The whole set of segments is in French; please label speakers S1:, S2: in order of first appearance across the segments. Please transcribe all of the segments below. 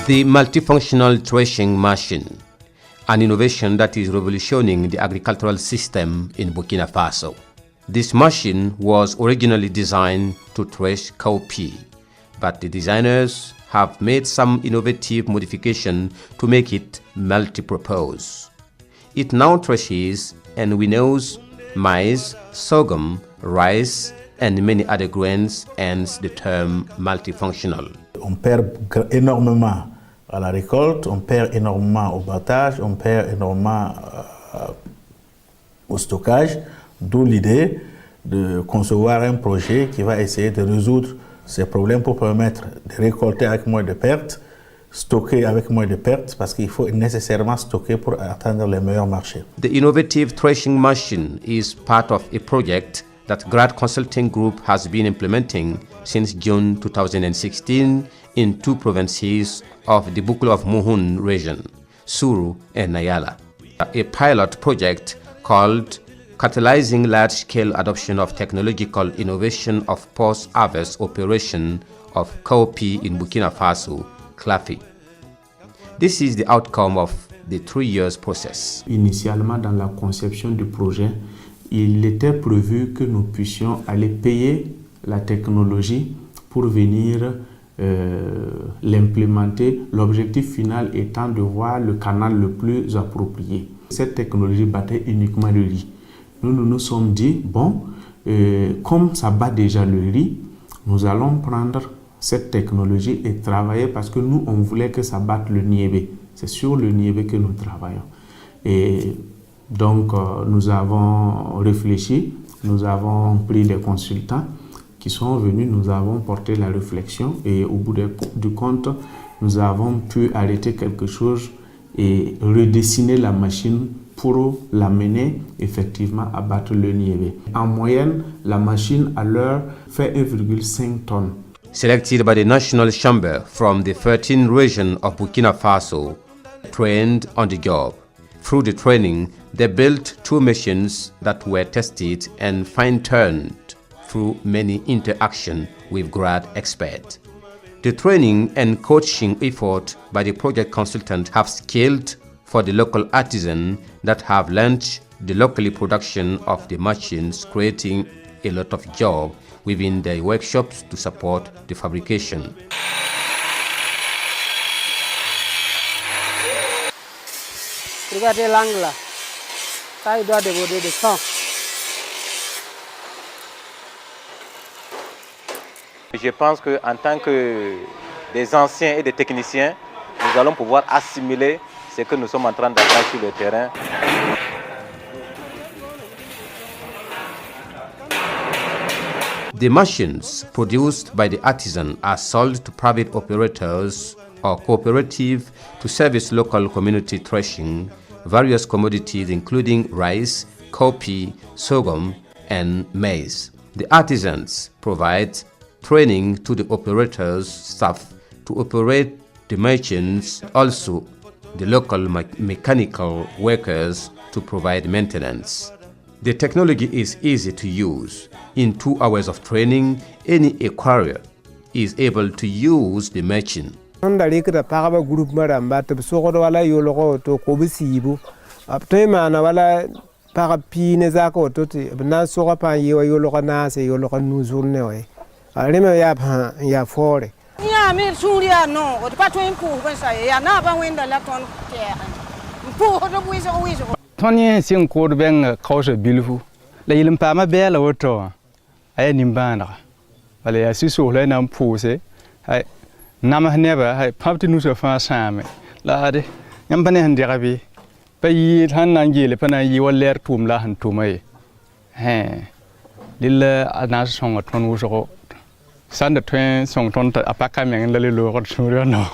S1: The multifunctional threshing machine, an innovation that is revolutioning the agricultural system in Burkina Faso. This machine was originally designed to thresh cowpea, but the designers have made some innovative modification to make it multi-purpose. It now threshes and winnows maize, sorghum, rice, and many other grains, hence the term multifunctional.
S2: On perd énormément à la récolte, on perd énormément au battage, on perd énormément au stockage, d'où l'idée de concevoir un projet qui va essayer de résoudre ces problèmes pour permettre de récolter avec moins de pertes, stocker avec moins de pertes, parce qu'il faut nécessairement stocker pour atteindre les meilleurs marchés.
S1: The innovative threshing machine is part of a project that GRAD Consulting Group has been implementing since June 2016 in 2 provinces of the Boucle of Mohun region, Suru and Nayala. A pilot project called Catalyzing Large-Scale Adoption of Technological Innovation of Post-Harvest Operation of Cowpea in Burkina Faso, CLAFI. This is the outcome of the 3 years process.
S3: Initialement, dans la conception du projet, il était prévu que nous puissions aller payer la technologie pour venir l'implémenter, l'objectif final étant de voir le canal le plus approprié. Cette technologie battait uniquement le riz. Nous nous sommes dit, bon, comme ça bat déjà le riz, nous allons prendre cette technologie et travailler parce que nous, on voulait que ça batte le niébé. C'est sur le niébé que nous travaillons. Et donc, nous avons réfléchi, nous avons pris des consultants qui sont venus, nous avons porté la réflexion et au bout du compte, nous avons pu arrêter quelque chose et redessiner la machine pour l'amener effectivement à battre le niébé. En moyenne, la machine à l'heure fait 1,5 tonnes.
S1: Selected by the National Chamber from the 13 regions of Burkina Faso, trained on the job. Through the training, they built 2 machines that were tested and fine-tuned through many interactions with GRAD experts. The training and coaching effort by the project consultant have scaled for the local artisans that have launched the locally production of the machines, creating a lot of job within their workshops to support the fabrication.
S4: Regardez l'angle, ça il doit déborder de sang.
S5: Je pense qu'en tant que des anciens et des techniciens, nous allons pouvoir assimiler ce que nous sommes en train d'apprendre sur le terrain.
S1: The machines produced by the artisan are sold to private operators or cooperative to service local community threshing, various commodities including rice, cowpea, sorghum, and maize. The artisans provide training to the operators' staff to operate the machines, also the local mechanical workers to provide maintenance. The technology is easy to use. In 2 hours of training, any acquirer is able to use the machine.
S4: Ndalika paraba group maramba to sokoro wala yologo to kobisibu. Apto mana wala para pine zako to na sokora pa yologo na se yologo nuzurne we. Alema ya fore.
S6: Ya mi suria no, o pa to impu pensa ya na ba wenda la ton ke. Impu ho do buiso wiso.
S7: Tony sing code bang cause bilfu. La ilim pa ma bela woto. Ay nimbana. Wala ya siso le na mpuse. Ay nama neba hay papti nu so fa same. La de nyambane handira bi. Pa yi han nangile pa na yi waler tum la han tumay. He. Lilla ana songa ton wuso. Sanda twen song ton apaka men la lo ko sura no.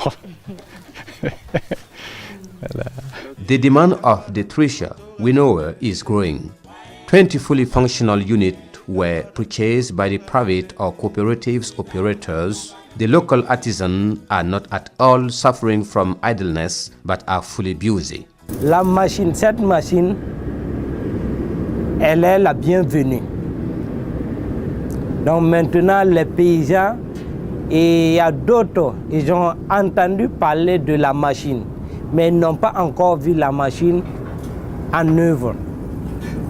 S1: The demand of the thresher winnower is growing. 20 fully functional units were purchased by the private or cooperatives operators. The local artisans are not at all suffering from idleness but are fully busy.
S4: La machine, cette machine, elle est la bienvenue. Donc maintenant, les paysans
S8: Et il y a d'autres, ils ont entendu parler de la machine, mais n'ont pas encore vu la machine en œuvre.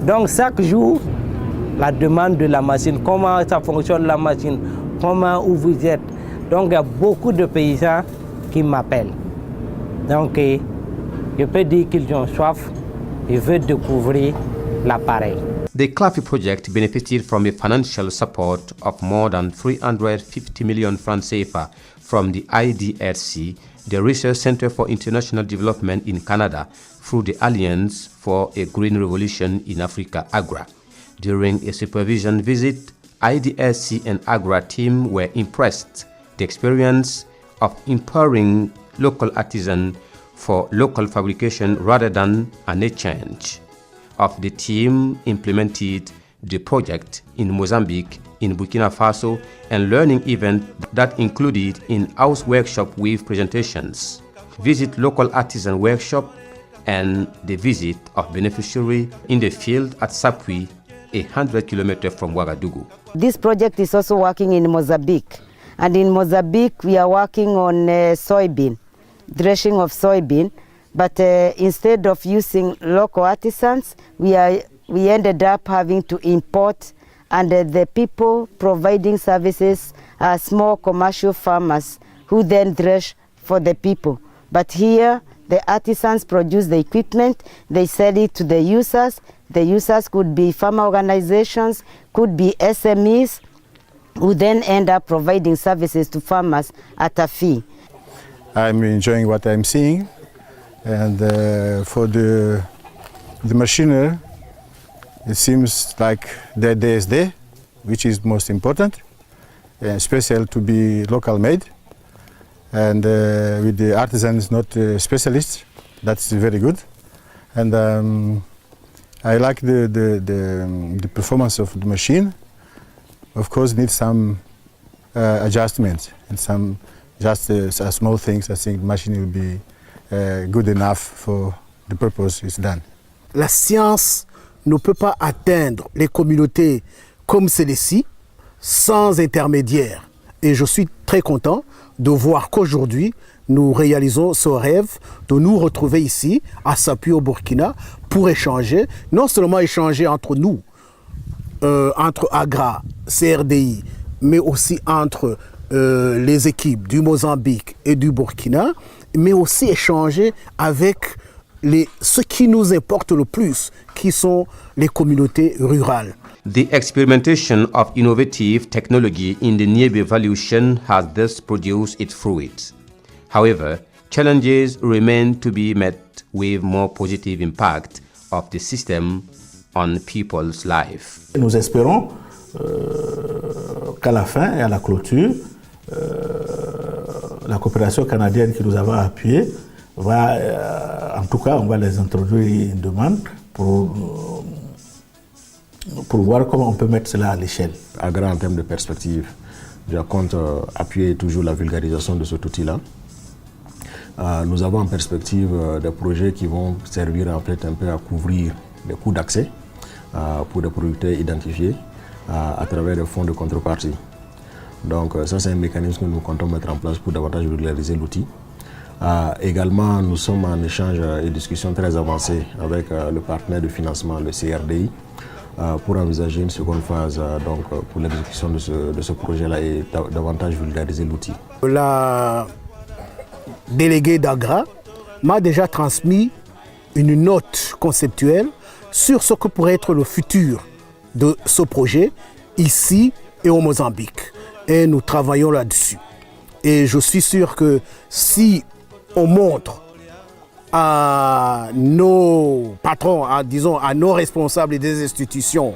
S8: Donc chaque jour, la demande de la machine, comment ça fonctionne la machine, comment où vous êtes. Donc il y a beaucoup de paysans qui m'appellent. Donc je peux dire qu'ils ont soif, ils veulent découvrir l'appareil.
S1: The Clafi project benefited from a financial support of more than 350 million francs CFA from the IDRC, the Research Center for International Development in Canada, through the Alliance for a Green Revolution in Africa, AGRA. During a supervision visit, IDRC and AGRA team were impressed the experience of empowering local artisans for local fabrication rather than an exchange. Of the team implemented the project in Mozambique, in Burkina Faso, and learning event that included in-house workshop with presentations, visit local artisan workshop, and the visit of beneficiary in the field at Sapui, 100 kilometers from Ouagadougou.
S9: This project is also working in Mozambique, and in Mozambique we are working on soybean, threshing of soybean. But instead of using local artisans, we ended up having to import, and the people providing services are small commercial farmers who then thresh for the people. But here, the artisans produce the equipment, they sell it to the users. The users could be farmer organizations, could be SMEs, who then end up providing services to farmers at a fee.
S10: I'm enjoying what I'm seeing. And for the machinery, it seems like that there is there, which is most important, and special to be local made. And with the artisans, not specialists, that's very good. And I like the performance of the machine. Of course, needs some adjustments and some just small things. I think the machine will be good enough for the purpose it's done.
S11: La science ne peut pas atteindre les communautés comme celle-ci sans intermédiaire. Et je suis très content de voir qu'aujourd'hui, nous réalisons ce rêve de nous retrouver ici, à Sapui au Burkina, pour échanger, non seulement échanger entre nous, entre AGRA, CRDI, mais aussi entre les équipes du Mozambique et du Burkina, mais aussi échanger avec ce qui nous importe le plus, qui sont les communautés rurales.
S1: The experimentation of innovative technology in the Niébé value chain has thus produced its fruits. However, challenges remain to be met with more positive impact of the system on people's life.
S2: Nous espérons qu'à la fin et à la clôture, la coopération canadienne que nous avons appuyée va, en tout cas, on va les introduire une demande pour voir comment on peut mettre cela à l'échelle.
S12: AGRA, en termes de perspective, je compte appuyer toujours la vulgarisation de cet outil-là. Nous avons en perspective des projets qui vont servir en fait un peu à couvrir les coûts d'accès pour des producteurs identifiés à travers des fonds de contrepartie. Donc ça, c'est un mécanisme que nous comptons mettre en place pour davantage vulgariser l'outil. Également, nous sommes en échange et discussion très avancée avec le partenaire de financement, le CRDI, pour envisager une seconde phase donc, pour l'exécution de ce projet-là et davantage vulgariser l'outil.
S11: La déléguée d'AGRA m'a déjà transmis une note conceptuelle sur ce que pourrait être le futur de ce projet ici et au Mozambique. Et nous travaillons là-dessus. Et je suis sûr que si on montre à nos patrons, disons à nos responsables des institutions,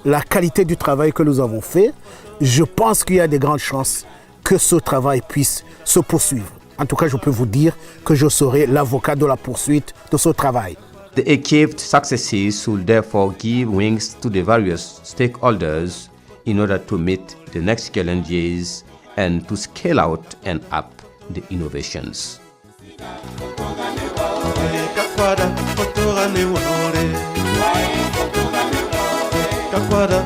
S11: la qualité du travail que nous avons fait, je pense qu'il y a de grandes chances que ce travail puisse se poursuivre. En tout cas, je peux vous dire que je serai l'avocat de la poursuite de ce travail.
S1: The achieved successes should therefore give wings to the various stakeholders in order to meet the next challenges and to scale out and up the innovations.
S13: Kakwada,